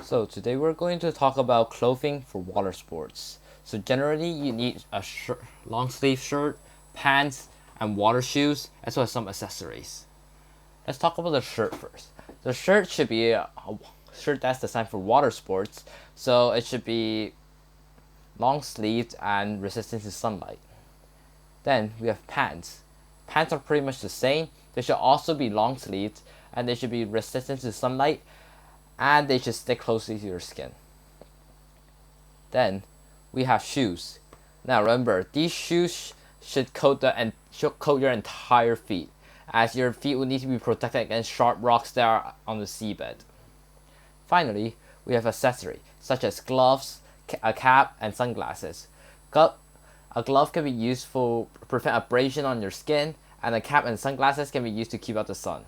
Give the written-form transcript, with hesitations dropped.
So today we're going to talk about clothing for water sports. So generally you need a long sleeve shirt, pants, and water shoes, as well as some accessories. Let's talk about the shirt first. The shirt should be a shirt that's designed for water sports, so it should be long sleeved and resistant to sunlight. Then we have pants. Pants are pretty much the same. They should also be long sleeved and they should be resistant to sunlight and they should stick closely to your skin. Then we have shoes. Now remember, these shoes should coat your entire feet, as your feet will need to be protected against sharp rocks that are on the seabed. Finally, we have accessories such as gloves, a cap, and sunglasses. A glove can be used to prevent abrasion on your skin, and a cap and sunglasses can be used to keep out the sun.